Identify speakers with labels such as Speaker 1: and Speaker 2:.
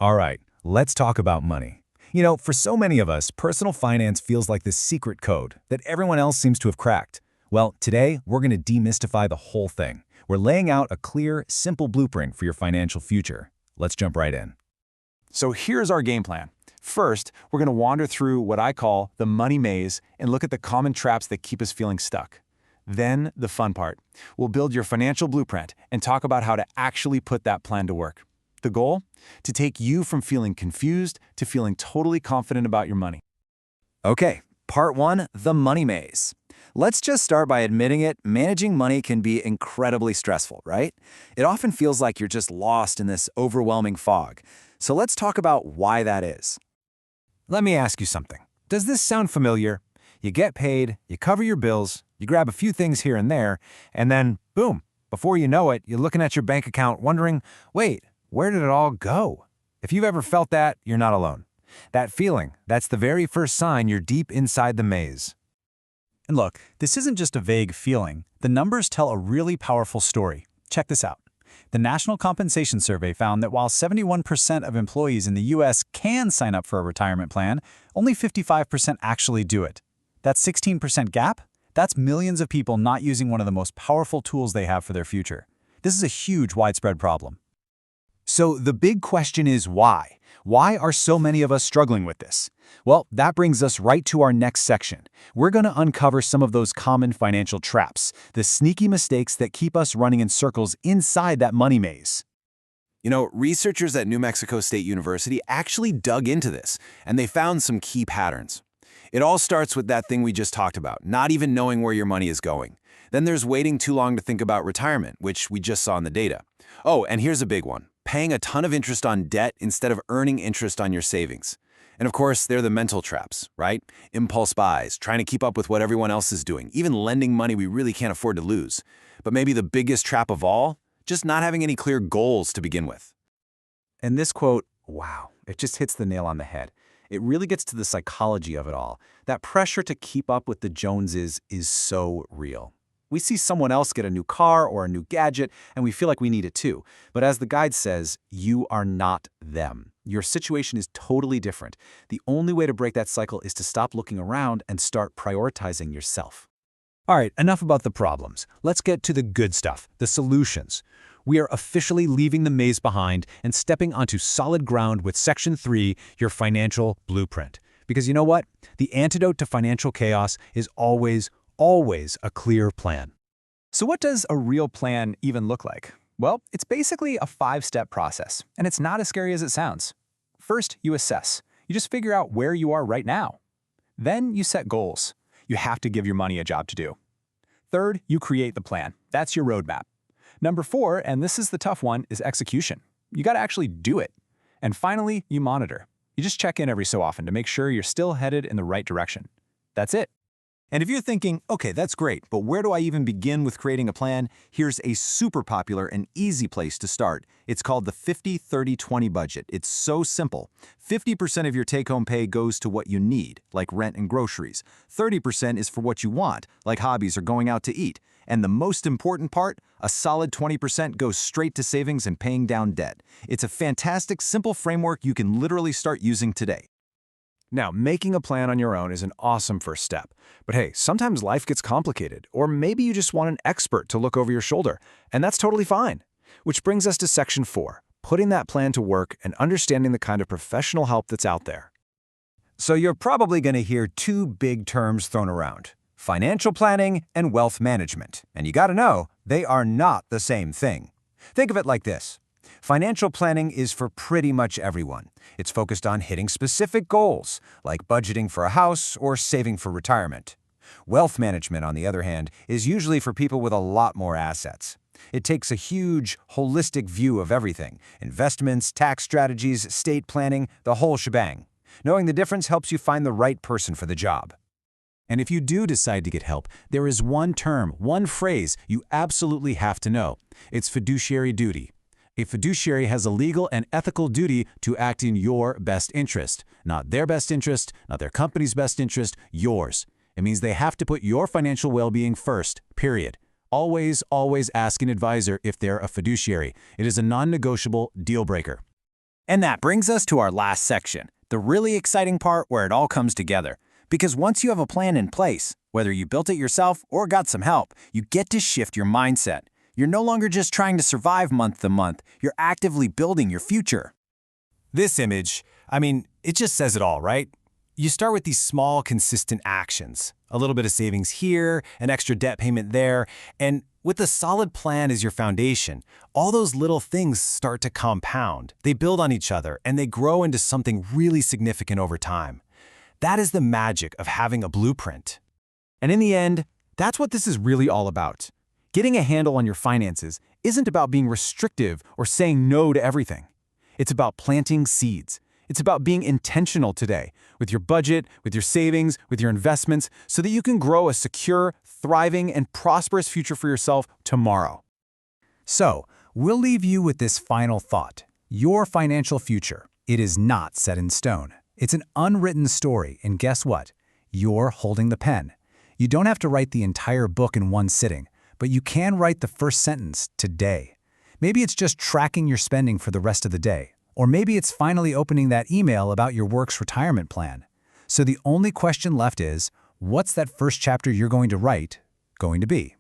Speaker 1: All right, let's talk about money. For so many of us, personal finance feels like this secret code that everyone else seems to have cracked. Well, today, we're going to demystify the whole thing. We're laying out a clear, simple blueprint for your financial future. Let's jump right in.
Speaker 2: So here's our game plan. First, we're going to wander through what I call the money maze and look at the common traps that keep us feeling stuck. Then, the fun part. We'll build your financial blueprint and talk about how to actually put that plan to work. The goal? To take you from feeling confused to feeling totally confident about your money.
Speaker 3: Okay, part one, the money maze. Let's just start by admitting it, managing money can be incredibly stressful, right? It often feels like you're just lost in this overwhelming fog. So let's talk about why that is.
Speaker 4: Let me ask you something. Does this sound familiar? You get paid, you cover your bills, you grab a few things here and there, and then, boom, before you know it, you're looking at your bank account wondering, wait, where did it all go? If you've ever felt that, you're not alone. That feeling, that's the very first sign you're deep inside the maze.
Speaker 5: And look, this isn't just a vague feeling. The numbers tell a really powerful story. Check this out. The National Compensation Survey found that while 71% of employees in the U.S. can sign up for a retirement plan, only 55% actually do it. That 16% gap? That's millions of people not using one of the most powerful tools they have for their future. This is a huge, widespread problem.
Speaker 1: So the big question is why? Why are so many of us struggling with this? Well, that brings us right to our next section. We're going to uncover some of those common financial traps, the sneaky mistakes that keep us running in circles inside that money maze.
Speaker 2: Researchers at New Mexico State University actually dug into this, and they found some key patterns. It all starts with that thing we just talked about, not even knowing where your money is going. Then there's waiting too long to think about retirement, which we just saw in the data. Oh, and here's a big one. Paying a ton of interest on debt instead of earning interest on your savings. And of course, they're the mental traps, right? Impulse buys, trying to keep up with what everyone else is doing, even lending money we really can't afford to lose. But maybe the biggest trap of all, just not having any clear goals to begin with.
Speaker 4: And this quote, wow, it just hits the nail on the head. It really gets to the psychology of it all. That pressure to keep up with the Joneses is so real. We see someone else get a new car or a new gadget, and we feel like we need it too. But as the guide says, you are not them. Your situation is totally different. The only way to break that cycle is to stop looking around and start prioritizing yourself.
Speaker 5: All right, enough about the problems. Let's get to the good stuff, the solutions. We are officially leaving the maze behind and stepping onto solid ground with Section 3, your financial blueprint. Because you know what? The antidote to financial chaos is always a clear plan.
Speaker 6: So what does a real plan even look like? Well, it's basically a 5-step process, and it's not as scary as it sounds. First, you assess. You just figure out where you are right now. Then you set goals. You have to give your money a job to do. Third, you create the plan. That's your roadmap. Number 4, and this is the tough one, is execution. You got to actually do it. And finally, you monitor. You just check in every so often to make sure you're still headed in the right direction. That's it.
Speaker 4: And if you're thinking, okay, that's great, but where do I even begin with creating a plan? Here's a super popular and easy place to start. It's called the 50-30-20 budget. It's so simple. 50% of your take-home pay goes to what you need, like rent and groceries. 30% is for what you want, like hobbies or going out to eat. And the most important part, a solid 20% goes straight to savings and paying down debt. It's a fantastic, simple framework you can literally start using today.
Speaker 2: Now, making a plan on your own is an awesome first step. But hey, sometimes life gets complicated, or maybe you just want an expert to look over your shoulder, and that's totally fine. Which brings us to Section 4, putting that plan to work and understanding the kind of professional help that's out there.
Speaker 3: So you're probably going to hear two big terms thrown around: financial planning and wealth management. And you got to know, they are not the same thing. Think of it like this. Financial planning is for pretty much everyone. It's focused on hitting specific goals, like budgeting for a house or saving for retirement. Wealth management, on the other hand, is usually for people with a lot more assets. It takes a huge, holistic view of everything: investments, tax strategies, estate planning, the whole shebang. Knowing the difference helps you find the right person for the job.
Speaker 5: And if you do decide to get help, there is one term, one phrase you absolutely have to know. It's fiduciary duty. A fiduciary has a legal and ethical duty to act in your best interest. Not their best interest, not their company's best interest, yours. It means they have to put your financial well-being first, period. Always, always ask an advisor if they're a fiduciary. It is a non-negotiable deal breaker.
Speaker 2: And that brings us to our last section, the really exciting part where it all comes together. Because once you have a plan in place, whether you built it yourself or got some help, you get to shift your mindset. You're no longer just trying to survive month to month, you're actively building your future.
Speaker 1: This image, it just says it all, right? You start with these small, consistent actions. A little bit of savings here, an extra debt payment there, and with a solid plan as your foundation, all those little things start to compound. They build on each other, and they grow into something really significant over time. That is the magic of having a blueprint. And in the end, that's what this is really all about. Getting a handle on your finances isn't about being restrictive or saying no to everything. It's about planting seeds. It's about being intentional today with your budget, with your savings, with your investments, so that you can grow a secure, thriving, and prosperous future for yourself tomorrow.
Speaker 5: So, we'll leave you with this final thought. Your financial future, it is not set in stone. It's an unwritten story, and guess what? You're holding the pen. You don't have to write the entire book in one sitting, but you can write the first sentence today. Maybe it's just tracking your spending for the rest of the day. Or maybe it's finally opening that email about your work's retirement plan. So the only question left is, what's that first chapter you're going to write going to be?